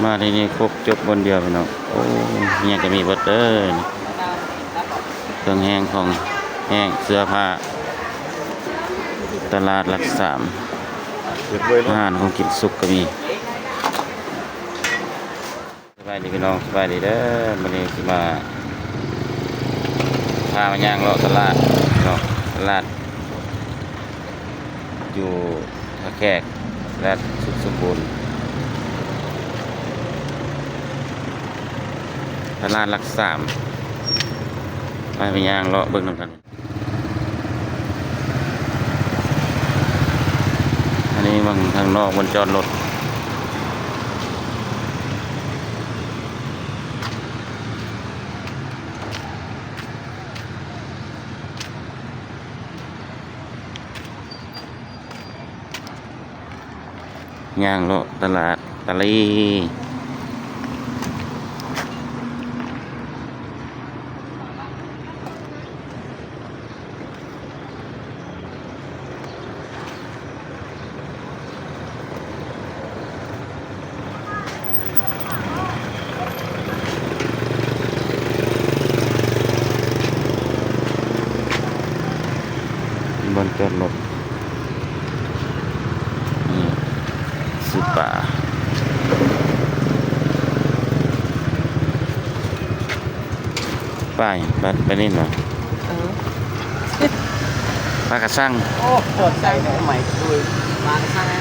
มาที่นี่ครบจบบนเดียวพี่น้องโอ้เนี่ยก็มีเบิดเด้อเครื่องแห้งของแห้งเสื้อผ้าตลาดหลักสามอาหารของกินสุกก็มีสบายดีพี่น้องสบายดีเด้อวันนี้สิมาพามาย่างเลาะตลาดเนาะตลาดอยู่ท่าแขกและสุขสมบูรณ์ตลาดหลักสามไปย่างเลาะเบิ่งนำกันอันนี้บางทางนอกบนจอดรถย่างเลาะตลาดตะลีบนจอดรถนี่สุดป่าป้ายบัดไปนี่หน่อยปลากระสังโอ้เปิดใจเนี่ยใหม่ดูมากระสังนะ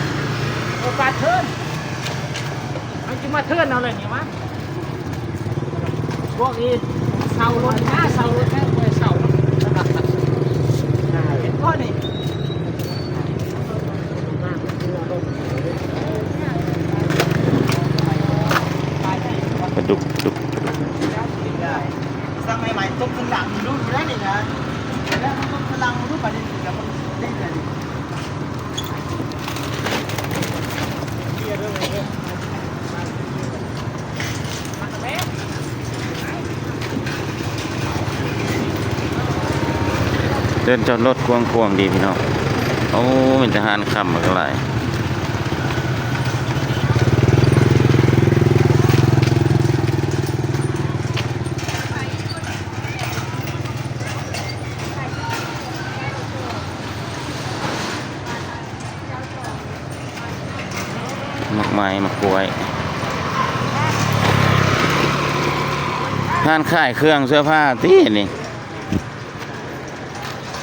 โอ้ปลาเทินมันจะมาเทินเอาอะไรเนี่ยมั้งพวกนี้เสารถนะเสารถแค่ไปเสารถเห็นก้อนนี่ปลาดุกสั่งใหม่ๆต้มสลังดูได้นี่นะแล้วต้มสลังดูประเด็นแล้วมันได้เลยเดินจอดรถควงดีพี่น้องโอ้เป็นทหารคำมากันหลายมะไม้มะกล้วยร้านขายเครื่องเสื้อผ้าที่นี่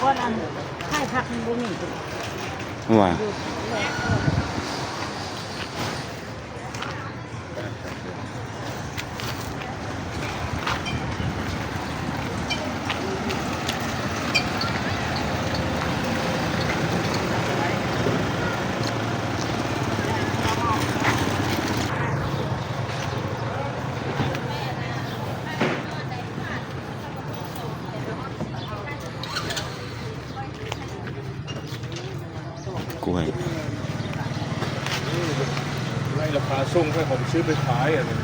ว่าอันให้พักมันบ่มีว่าล้วยไล่ราคาส่งให้ผมซื้อไปขายอ่ะเนี่ย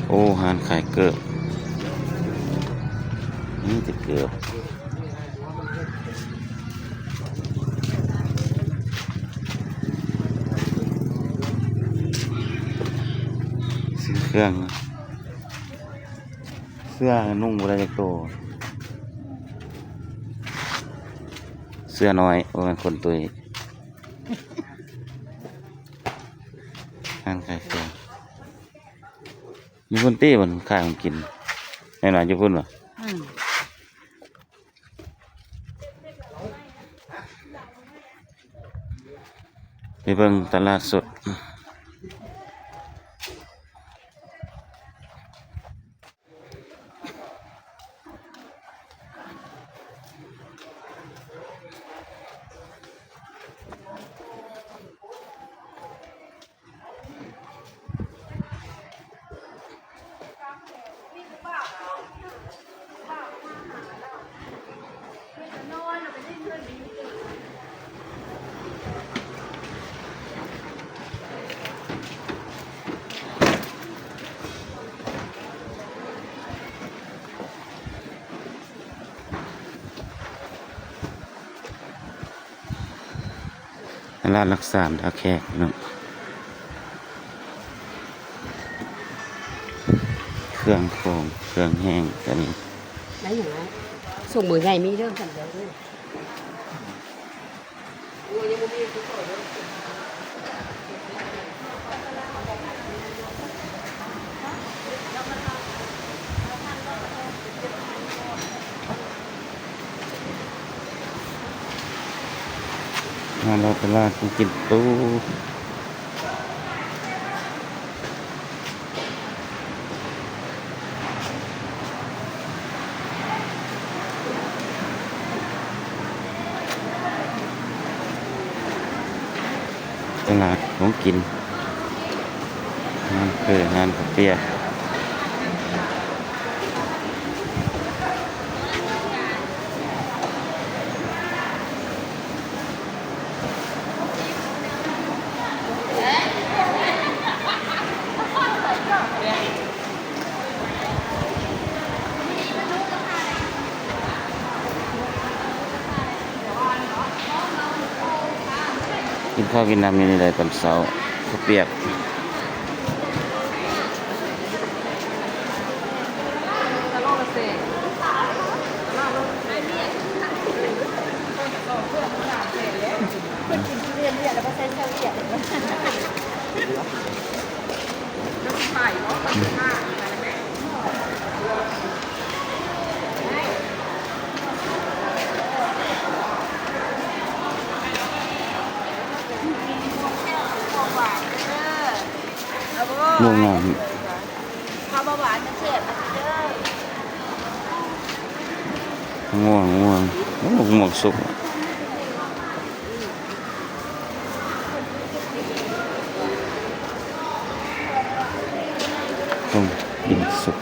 โอ้หานขายเกิบนี่จะเกือบซื้อเครื่องเสื้อนุ่งบุได้จากโตเสื้อน้อยโอ้เป็นคนตุยหานขายเครื่องญี่ปุ่นตี้มันขายของกินแน่นอนญี่ปุ่นวะไปเบิ่งตลาดสด ลาดรักษาท่าแขกพี่น้องเครื่องโครงเครื่องแห้งกันนี้ ได้อย่างไรส่งมือใหญ่มีเรื่องกันเดียวด้วยมาเราตลาดกินตู้ตลาดของกินงานคืองานผักเปียกกินข้าวกินน้ำนี่เลยตอนเช้าผักเปียกม่วงงาม ข้าวหวานจะเจ็บเด้อ ง่วงง่วงโอ้ง่วงสุกต้องกินสุก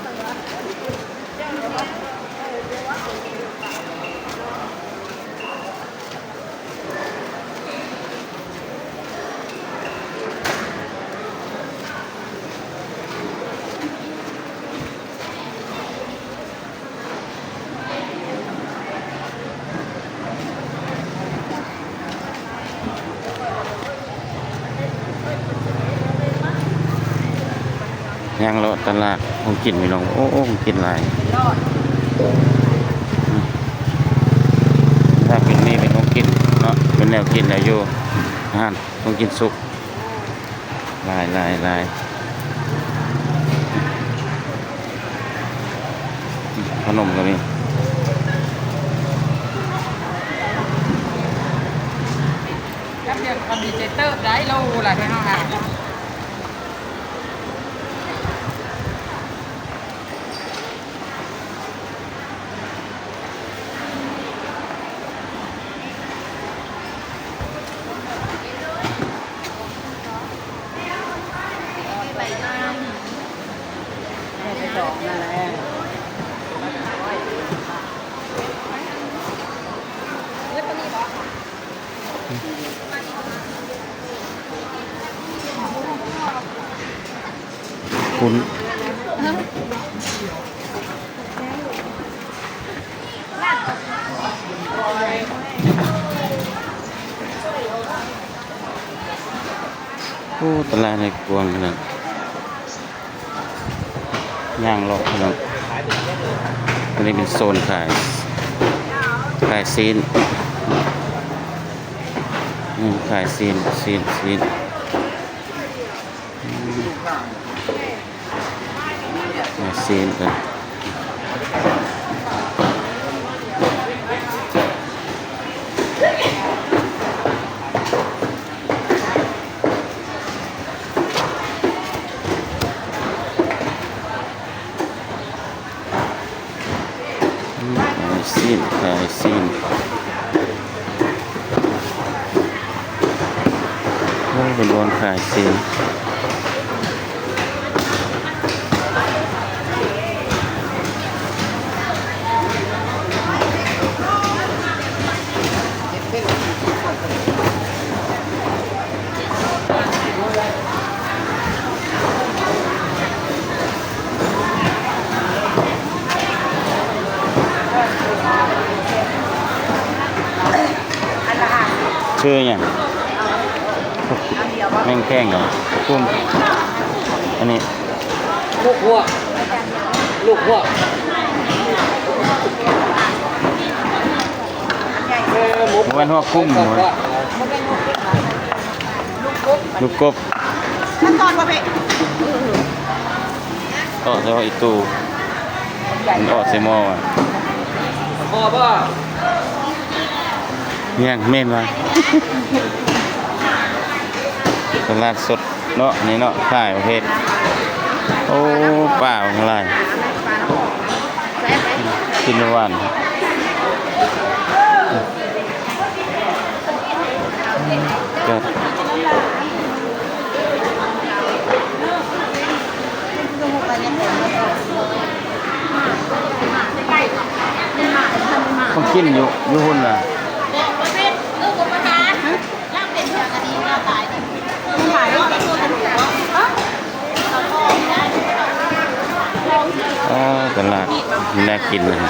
ย่างเลาะตลาดคงกินไม่ลงโอ้คงกินหลายถ้าเป็นนี่เป็นของกินเนาะเป็นแนวกินแล้วอยู่อาหารคงกินสุกหลายขนมก็มี รับเรียนคอมพิวเตอร์ได้เราหลายที่ห้องอ่ะสองนั่นแหละ คุณโอ้ตลาดในกวางขนาดย่างเลาะขนาดอันนี้เป็นโซนขายซีนขายซีนขายซีนกันขายซีนโอ้เป็นวันขายซีนชื่ออย่าง ม่งแข้งเหรอกุ้งอันนี้ ลูกหัวลูกหัวหมู หมูเป็นหัวกุ้งหมูลูกกบ ขั้นตอนประเภท ก็ใช่ว่าอีตูมันออกเซมออ่ะ พอป่ะ เนี่ยเม่นมาตลาดสดเนาะนี่เนาะขายประเภทโอ้ป่าของไรกินหวานก็ต้องกินอยู่หุ่นน่ะตลาดน่ากินเลย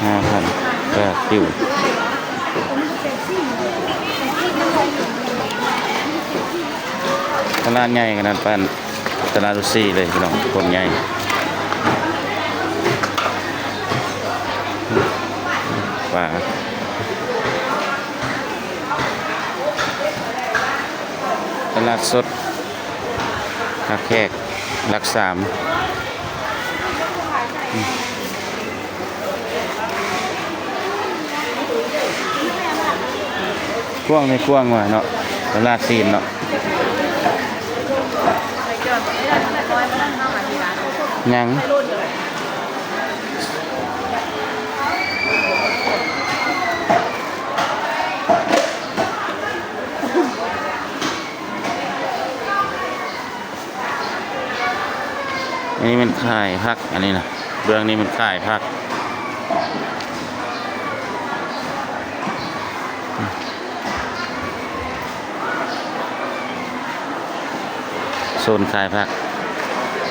5,000ก็ติ้วตลาดใหญ่ขนาดปานตลาดดุสิตเลยพี่น้องคนใหญ่ป่าตลาดสดหักแขกหลัก3กว้างไม่กว้างว่ะเนาะตลาดซีนเนาะยังอันนี้มันขายผักอันนี้นะเบื้องนี้มันขายผักโซนขายผัก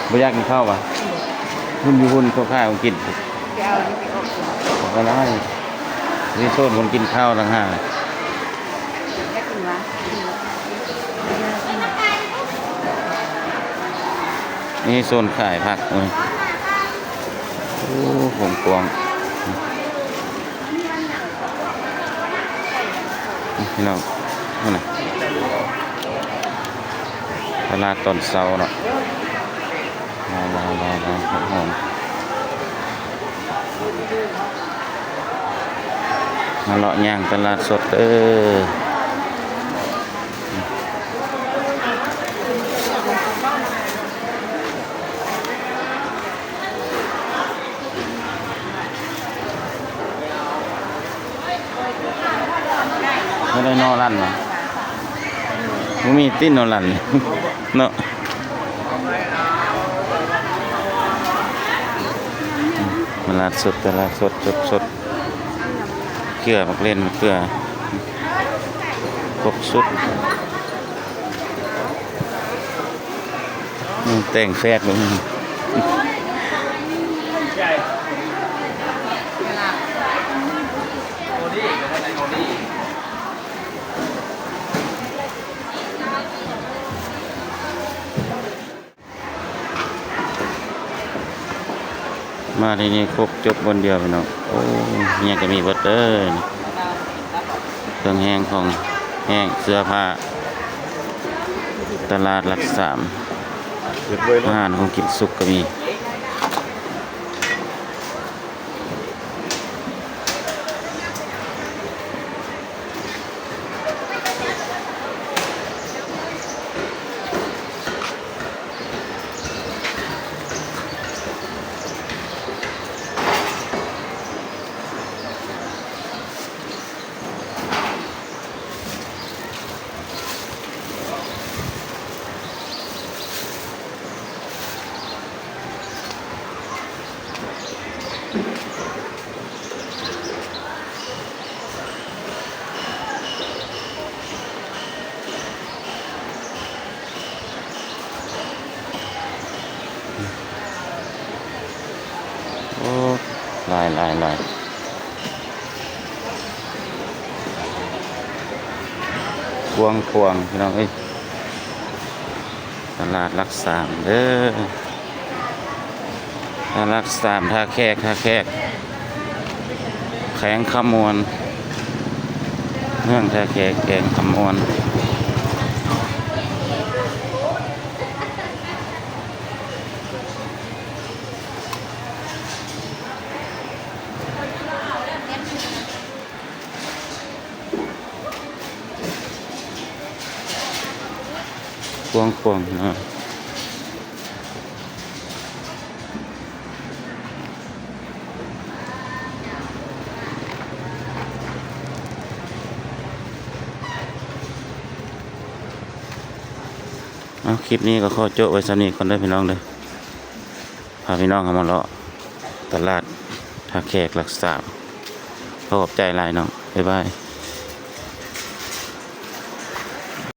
ไม่อยากกินข้าวป่ะหุ่นอยู่หุ่นเขาข้าวกินบอกอะไรนี่โซนคนกินข้าวต่างหากนี่โซนขายผักเลยโอ้ผมกวางพี่น้องนี่นะตลาดตอนเช้าเนาะหอมมาเลาะย่างตลาดสดไม่ได้นอรันนะไม่มีติ้นนอรันเนาะตลาดสดสดเกลือมักเล่นเกลือครบสุดแต่งแฟดลงมาที่นี่ครบจบบนเดียวพี่น้องโอ้เนี่ยก็มีเบิดเครื่องแห้งของแห้งเสื้อผ้าตลาดหลัก3อาหารของกินสุกก็มีโอ้ลาย กวางพี่น้องเอ้ยตลาดหลักสามเด้อตลาดหลักสามท่าแขกแข็งขมวนเมืองท่าแขกแข็งขมวนกวางนะเอาคลิปนี้ก็ขอโจ้ไว้สำนี้ก่อนได้อพี่น้องเด้อพาพี่น้องเข้ามาเลาะตลาดท่าแขกหลักสามขอบใจหลายน้องบ๊ายบาย